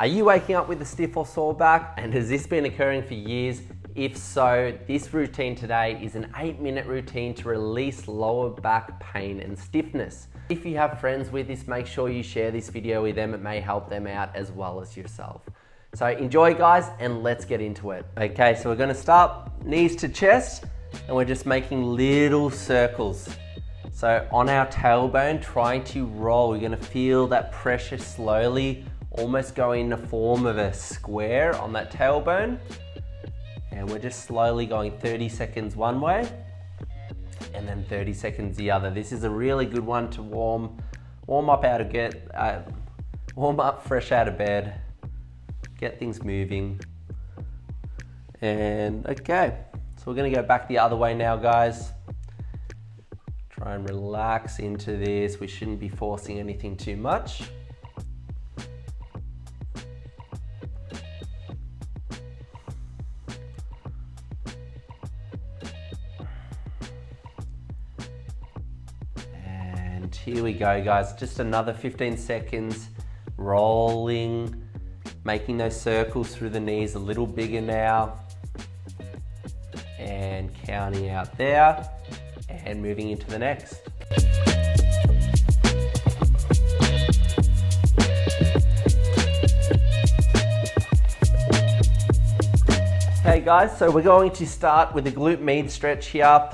Are you waking up with a stiff or sore back? And has this been occurring for years? If so, this routine today is an 8-minute routine to release lower back pain and stiffness. If you have friends with this, make sure you share this video with them. It may help them out as well as yourself. So enjoy, guys, and let's get into it. Okay, so we're gonna start knees to chest, and we're just making little circles. So on our tailbone, trying to roll, we're gonna feel that pressure slowly almost go in the form of a square on that tailbone. And we're just slowly going 30 seconds one way and then 30 seconds the other. This is a really good one to warm up fresh out of bed, get things moving. And okay, so we're gonna go back the other way now, guys. Try and relax into this. We shouldn't be forcing anything too much. And here we go, guys. Just another 15 seconds, rolling, making those circles through the knees a little bigger now. And counting out there. And moving into the next. Okay, guys, so we're going to start with a glute med stretch here,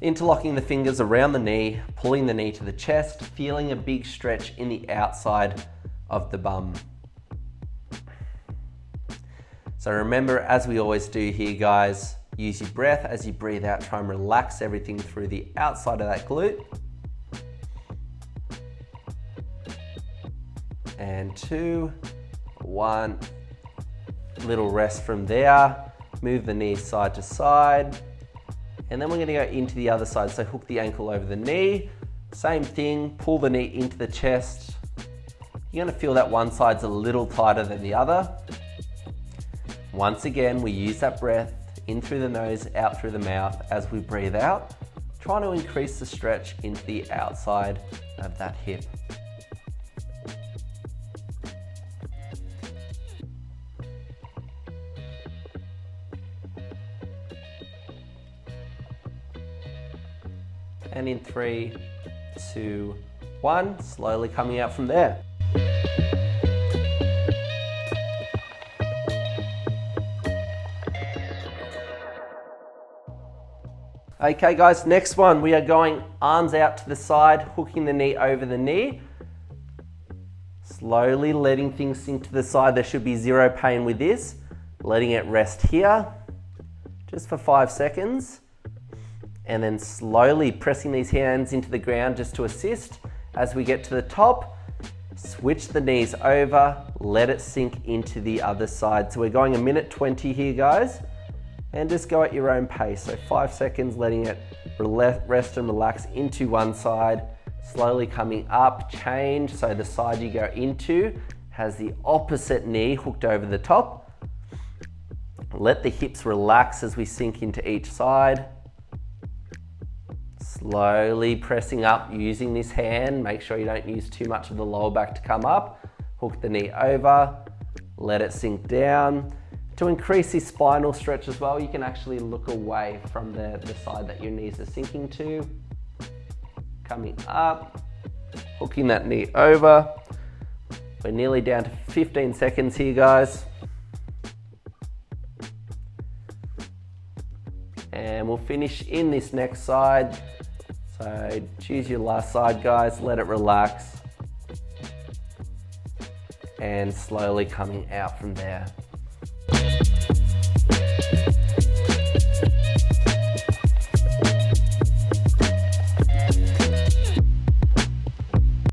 interlocking the fingers around the knee, pulling the knee to the chest, feeling a big stretch in the outside of the bum. So remember, as we always do here, guys, use your breath as you breathe out. Try and relax everything through the outside of that glute. And 2, 1. Little rest from there. Move the knees side to side. And then we're going to go into the other side. So hook the ankle over the knee. Same thing, pull the knee into the chest. You're going to feel that one side's a little tighter than the other. Once again, we use that breath in through the nose, out through the mouth as we breathe out, trying to increase the stretch into the outside of that hip. And in 3, 2, 1, slowly coming out from there. Okay, guys, next one, we are going arms out to the side, hooking the knee over the knee. Slowly letting things sink to the side. There should be zero pain with this. Letting it rest here, just for 5 seconds. And then slowly pressing these hands into the ground just to assist. As we get to the top, switch the knees over, let it sink into the other side. So we're going 1:20 here, guys. And just go at your own pace. So 5 seconds, letting it rest and relax into one side, slowly coming up, change. So the side you go into has the opposite knee hooked over the top. Let the hips relax as we sink into each side. Slowly pressing up using this hand. Make sure you don't use too much of the lower back to come up. Hook the knee over, let it sink down. To increase this spinal stretch as well, you can actually look away from the side that your knees are sinking to. Coming up, hooking that knee over. We're nearly down to 15 seconds here, guys. And we'll finish in this next side. So choose your last side, guys, let it relax. And slowly coming out from there.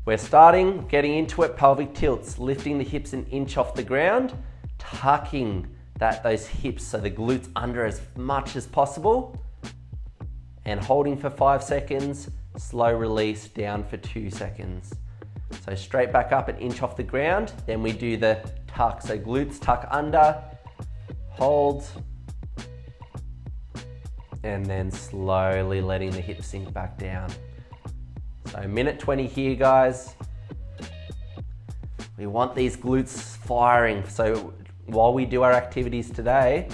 We're getting into it, pelvic tilts, lifting the hips an inch off the ground, tucking those hips so the glutes under as much as possible, and holding for 5 seconds, slow release down for 2 seconds. So straight back up an inch off the ground, then we do the tuck. So glutes tuck under, hold, and then slowly letting the hips sink back down. So 1:20 here, guys. We want these glutes firing. So while we do our activities today,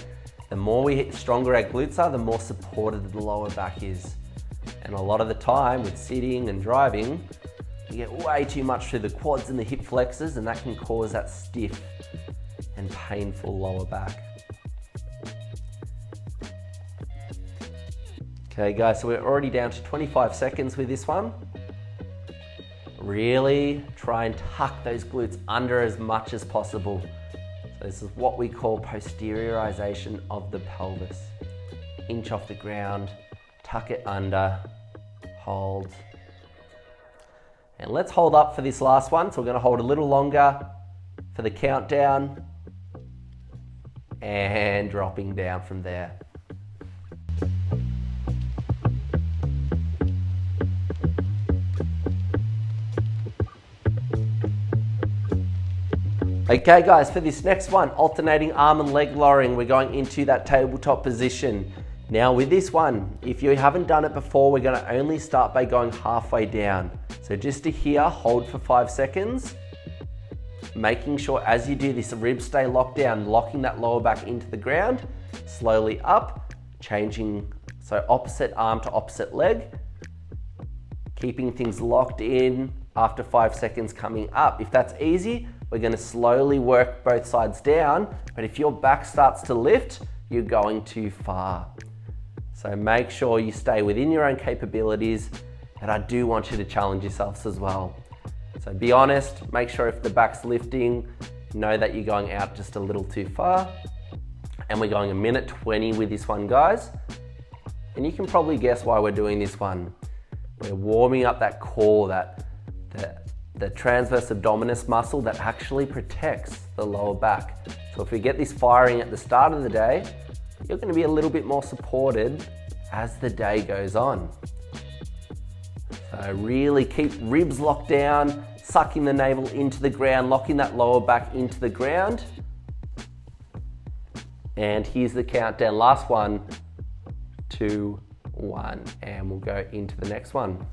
the more we hit stronger our glutes are, the more supported the lower back is. And a lot of the time with sitting and driving, we get way too much through the quads and the hip flexors, and that can cause that stiff and painful lower back. Okay guys, so we're already down to 25 seconds with this one. Really try and tuck those glutes under as much as possible. So this is what we call posteriorization of the pelvis. Inch off the ground, tuck it under, hold. And let's hold up for this last one. So we're gonna hold a little longer for the countdown and dropping down from there. Okay guys, for this next one, alternating arm and leg lowering, we're going into that tabletop position. Now with this one, if you haven't done it before, we're gonna only start by going halfway down. So just to here, hold for 5 seconds, making sure as you do this, the ribs stay locked down, locking that lower back into the ground, slowly up, changing, so opposite arm to opposite leg, keeping things locked in after 5 seconds coming up. If that's easy, we're gonna slowly work both sides down, but if your back starts to lift, you're going too far. So make sure you stay within your own capabilities, and I do want you to challenge yourselves as well. So be honest, make sure if the back's lifting, know that you're going out just a little too far. And we're going 1:20 with this one, guys. And you can probably guess why we're doing this one. We're warming up that core, the transverse abdominis muscle that actually protects the lower back. So if we get this firing at the start of the day, you're going to be a little bit more supported as the day goes on. So really keep ribs locked down, sucking the navel into the ground, locking that lower back into the ground. And here's the countdown. Last one, 2, 1, and we'll go into the next one.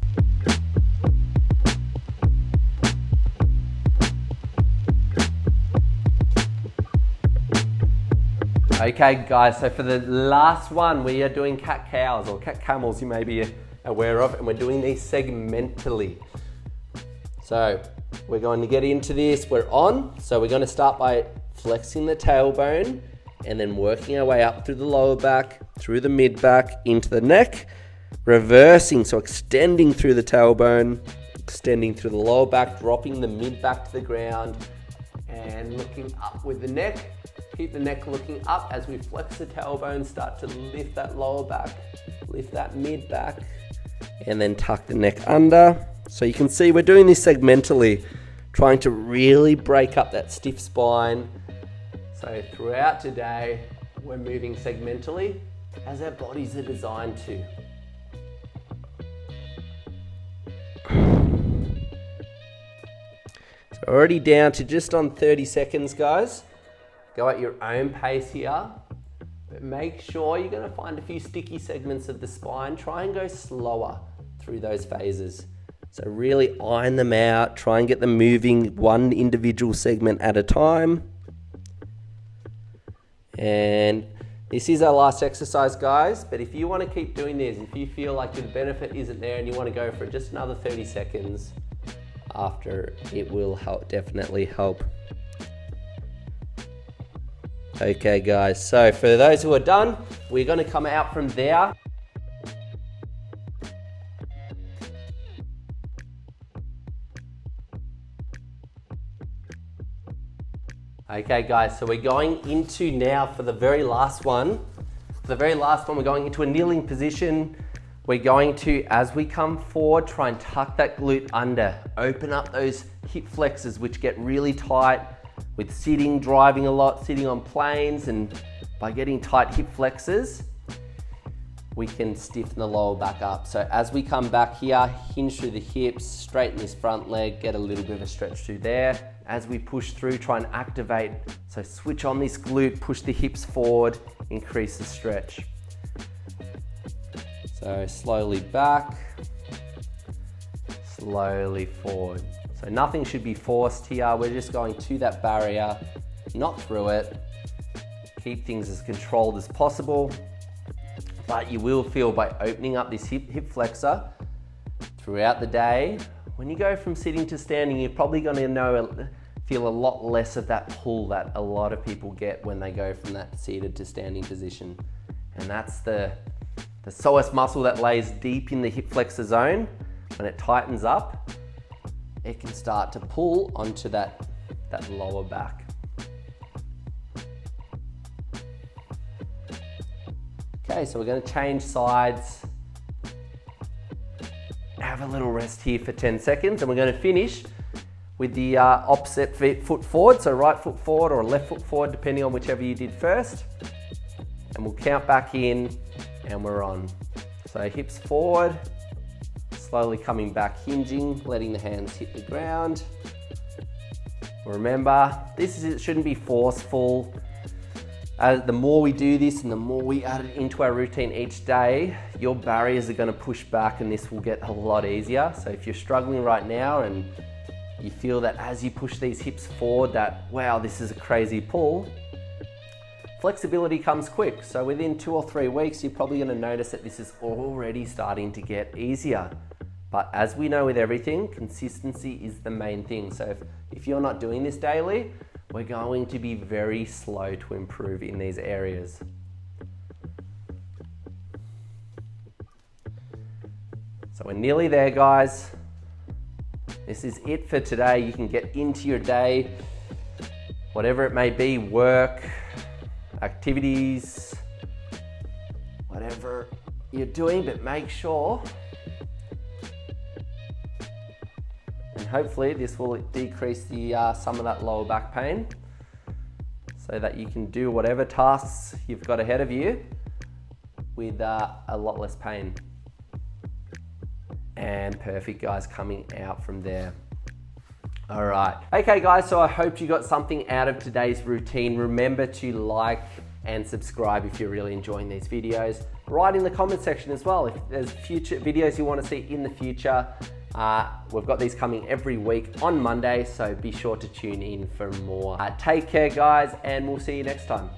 Okay guys, so for the last one, we are doing cat-cows or cat-camels you may be aware of, and we're doing these segmentally. So we're going to get into this, we're on. So we're going to start by flexing the tailbone and then working our way up through the lower back, through the mid back, into the neck, reversing, so extending through the tailbone, extending through the lower back, dropping the mid back to the ground, and looking up with the neck. Keep the neck looking up as we flex the tailbone, start to lift that lower back, lift that mid back, and then tuck the neck under. So you can see we're doing this segmentally, trying to really break up that stiff spine. So throughout today, we're moving segmentally as our bodies are designed to. So already down to just on 30 seconds, guys. Go at your own pace here, but make sure you're going to find a few sticky segments of the spine. Try and go slower through those phases. So really iron them out, try and get them moving one individual segment at a time. And this is our last exercise, guys, but if you want to keep doing this, if you feel like the benefit isn't there and you want to go for just another 30 seconds after, it will help, definitely help. Okay guys, so for those who are done, we're going to come out from there. Okay guys, so we're going into now for the very last one. For the very last one, we're going into a kneeling position. We're going to, as we come forward, try and tuck that glute under. Open up those hip flexors which get really tight with sitting, driving a lot, sitting on planes, and by getting tight hip flexors, we can stiffen the lower back up. So as we come back here, hinge through the hips, straighten this front leg, get a little bit of a stretch through there. As we push through, try and activate. So switch on this glute, push the hips forward, increase the stretch. So slowly back, slowly forward. So nothing should be forced here. We're just going to that barrier, not through it. Keep things as controlled as possible. But you will feel by opening up this hip flexor throughout the day. When you go from sitting to standing, you're probably going to feel a lot less of that pull that a lot of people get when they go from that seated to standing position. And that's the psoas muscle that lays deep in the hip flexor zone. When it tightens up, it can start to pull onto that lower back. Okay, so we're going to change sides. Have a little rest here for 10 seconds, and we're going to finish with the opposite foot forward. So right foot forward or left foot forward, depending on whichever you did first. And we'll count back in, and we're on. So hips forward, slowly coming back, hinging, letting the hands hit the ground. Remember, it shouldn't be forceful. The more we do this and the more we add it into our routine each day, your barriers are going to push back and this will get a lot easier. So if you're struggling right now and you feel that as you push these hips forward that, wow, this is a crazy pull, flexibility comes quick. So within 2 or 3 weeks, you're probably going to notice that this is already starting to get easier. But as we know with everything, consistency is the main thing. So if you're not doing this daily, we're going to be very slow to improve in these areas. So we're nearly there, guys. This is it for today. You can get into your day, whatever it may be, work, activities, whatever you're doing, but make sure, and hopefully this will decrease some of that lower back pain so that you can do whatever tasks you've got ahead of you with a lot less pain. And perfect, guys, coming out from there. All right. Okay, guys, so I hope you got something out of today's routine. Remember to like and subscribe if you're really enjoying these videos. Write in the comment section as well if there's future videos you want to see in the future. We've got these coming every week on Monday, so be sure to tune in for more. Take care, guys, and we'll see you next time.